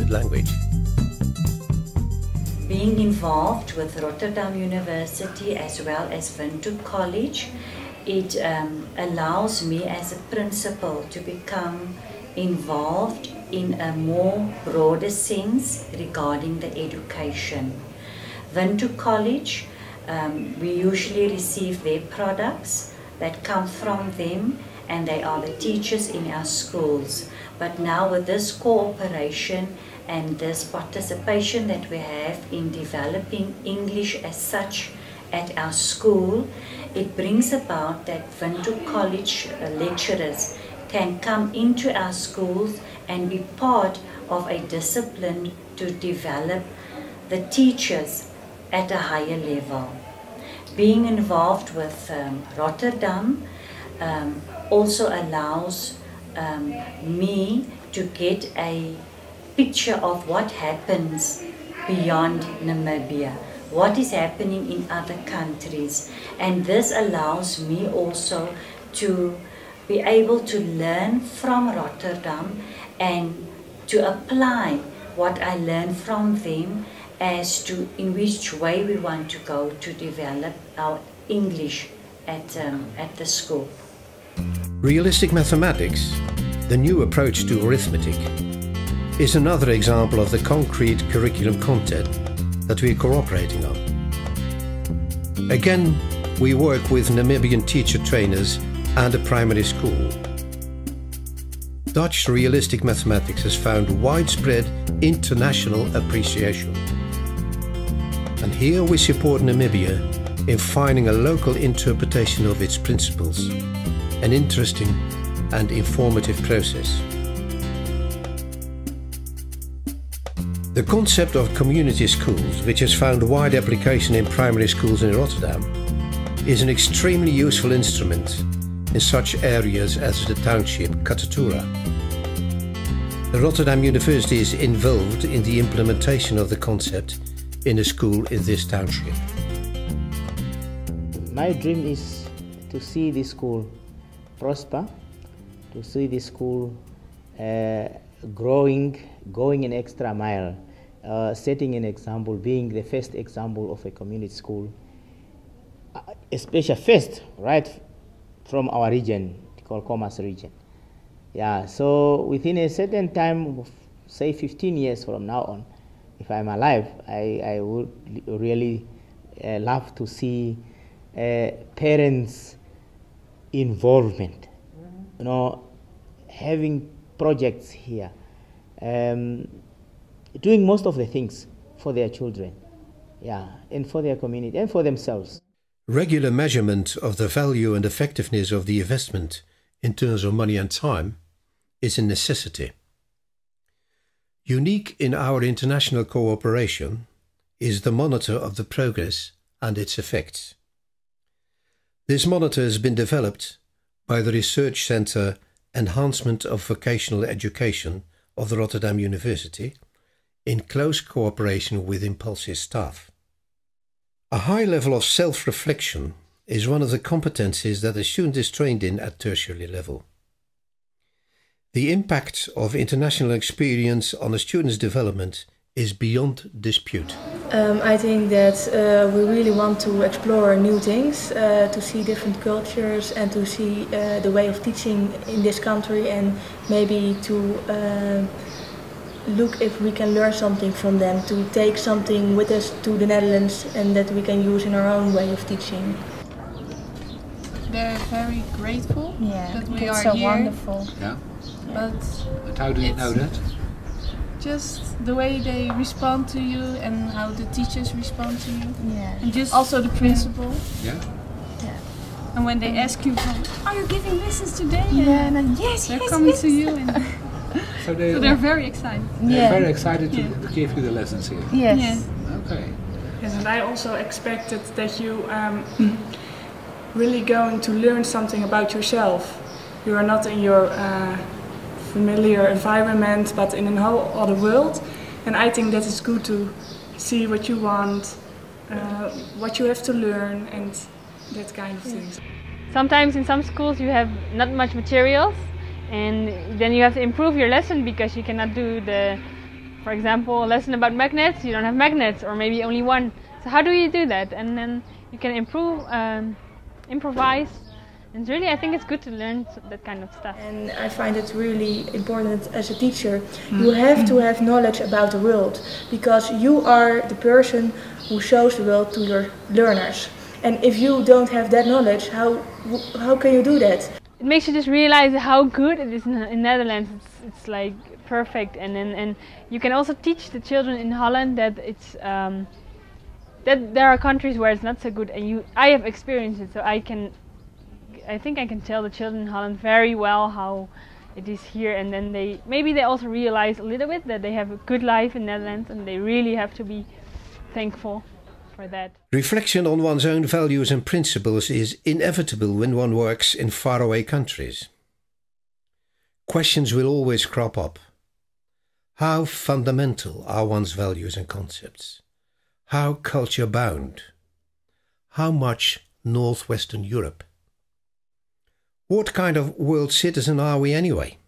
native language. Being involved with Rotterdam University as well as Windhoek College, it allows me as a principal to become involved in a more broader sense regarding the education. Windhoek College, we usually receive their products that come from them, and they are the teachers in our schools. But now with this cooperation and this participation that we have in developing English as such at our school, it brings about that Windhoek College lecturers can come into our schools and be part of a discipline to develop the teachers at a higher level. Being involved with Rotterdam also allows me to get a picture of what happens beyond Namibia, what is happening in other countries, and this allows me also to be able to learn from Rotterdam and to apply what I learn from them as to in which way we want to go to develop our English at the school. Realistic mathematics, the new approach to arithmetic, is another example of the concrete curriculum content that we are cooperating on. Again, we work with Namibian teacher trainers and a primary school. Dutch realistic mathematics has found widespread international appreciation. And here we support Namibia in finding a local interpretation of its principles, an interesting and informative process. The concept of community schools, which has found wide application in primary schools in Rotterdam, is an extremely useful instrument in such areas as the township Katatura. The Rotterdam University is involved in the implementation of the concept in a school in this township. My dream is to see this school prosper, to see this school growing, going an extra mile, setting an example, being the first example of a community school, especially first, right from our region, called Commerce region. Yeah, so within a certain time, say 15 years from now on, if I'm alive, I would really love to see parents' involvement, you know, having projects here, doing most of the things for their children, yeah, and for their community and for themselves. Regular measurement of the value and effectiveness of the investment in terms of money and time is a necessity. Unique in our international cooperation is the monitor of the progress and its effects. This monitor has been developed by the Research Centre Enhancement of Vocational Education of the Rotterdam University in close cooperation with Impulse's staff. A high level of self-reflection is one of the competencies that a student is trained in at tertiary level. The impact of international experience on a student's development is beyond dispute. I think that we really want to explore new things, to see different cultures and to see the way of teaching in this country, and maybe to look if we can learn something from them, to take something with us to the Netherlands and that we can use in our own way of teaching. They're very grateful that we are so here. Wonderful. Yeah. But how do you know that? Just the way they respond to you and how the teachers respond to you. Yeah. And just also the principal. Yeah. Yeah. And when they ask you, are you giving lessons today? Yeah. And then, yes, they're yes, coming yes. to you. And So they're very excited. They're very excited to give you the lessons here. Yes. Yeah. Okay. Yes, and I also expected that you really going to learn something about yourself. You are not in your familiar environment, but in a whole other world. And I think that it's good to see what you want, what you have to learn, and that kind of things. Sometimes in some schools you have not much materials, and then you have to improve your lesson because you cannot do the for example, a lesson about magnets, you don't have magnets, or maybe only one. So how do you do that? And then you can improvise. And really, I think it's good to learn that kind of stuff. And I find it really important as a teacher. You have to have knowledge about the world, because you are the person who shows the world to your learners. And if you don't have that knowledge, how can you do that? It makes you just realize how good it is in Netherlands. It's like perfect, and you can also teach the children in Holland that it's that there are countries where it's not so good, and I have experienced it, so I think I can tell the children in Holland very well how it is here, and then maybe they also realize a little bit that they have a good life in Netherlands, and they really have to be thankful for that. Reflection on one's own values and principles is inevitable when one works in faraway countries. Questions will always crop up. How fundamental are one's values and concepts? How culture-bound? How much Northwestern Europe? What kind of world citizen are we anyway?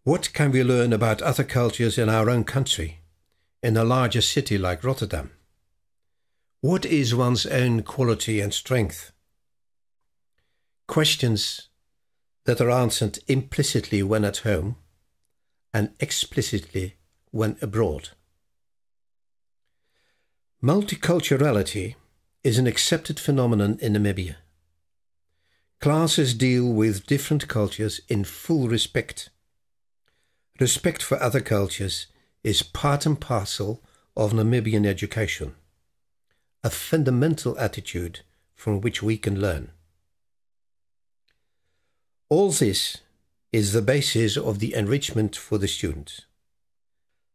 What can we learn about other cultures in our own country, in a larger city like Rotterdam? What is one's own quality and strength? Questions that are answered implicitly when at home and explicitly when abroad. Multiculturality is an accepted phenomenon in Namibia. Classes deal with different cultures in full respect. Respect for other cultures is part and parcel of Namibian education, a fundamental attitude from which we can learn. All this is the basis of the enrichment for the students.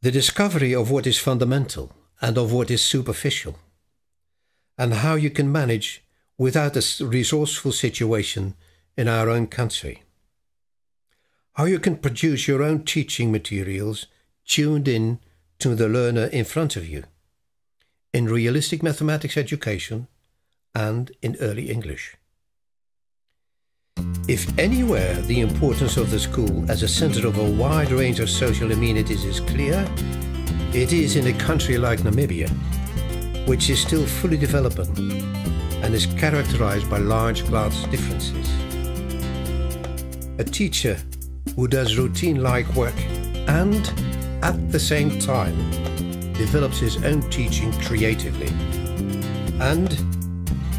The discovery of what is fundamental and of what is superficial, and how you can manage without a resourceful situation in our own country. How you can produce your own teaching materials tuned in to the learner in front of you, in realistic mathematics education and in early English. If anywhere the importance of the school as a centre of a wide range of social amenities is clear, it is in a country like Namibia, which is still fully developing and is characterized by large class differences. A teacher who does routine-like work and, at the same time, develops his own teaching creatively. And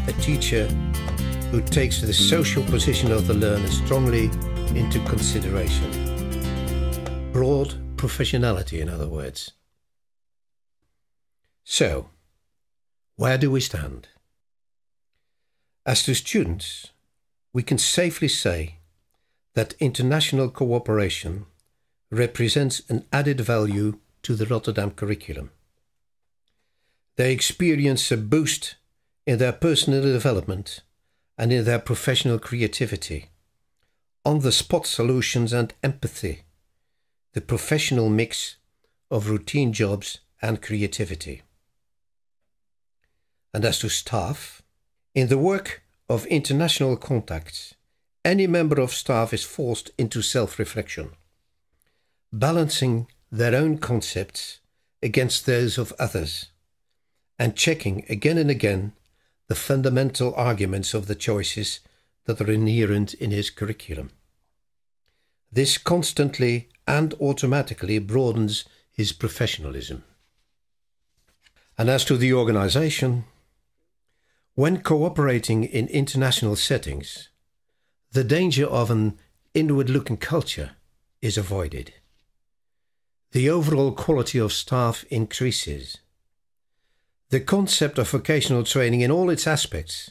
a teacher who takes the social position of the learner strongly into consideration. Broad professionality, in other words. So, where do we stand? As to students, we can safely say that international cooperation represents an added value to the Rotterdam curriculum. They experience a boost in their personal development and in their professional creativity, on-the-spot solutions and empathy, the professional mix of routine jobs and creativity. And as to staff, in the work of international contacts, any member of staff is forced into self-reflection, balancing their own concepts against those of others, and checking again and again the fundamental arguments of the choices that are inherent in his curriculum. This constantly and automatically broadens his professionalism. And as to the organization, when cooperating in international settings, the danger of an inward-looking culture is avoided. The overall quality of staff increases. The concept of vocational training in all its aspects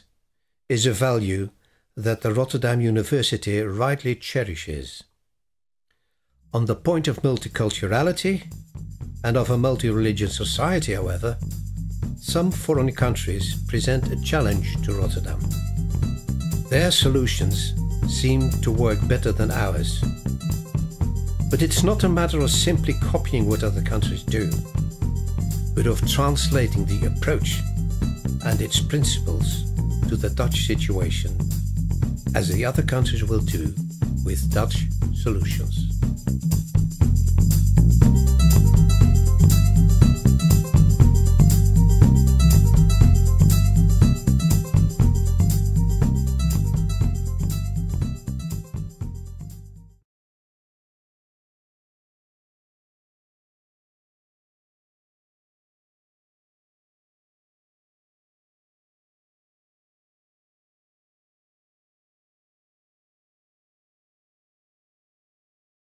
is a value that the Rotterdam University rightly cherishes. On the point of multiculturality and of a multi-religion society, however, some foreign countries present a challenge to Rotterdam. Their solutions seem to work better than ours. But it's not a matter of simply copying what other countries do, but of translating the approach and its principles to the Dutch situation, as the other countries will do with Dutch solutions.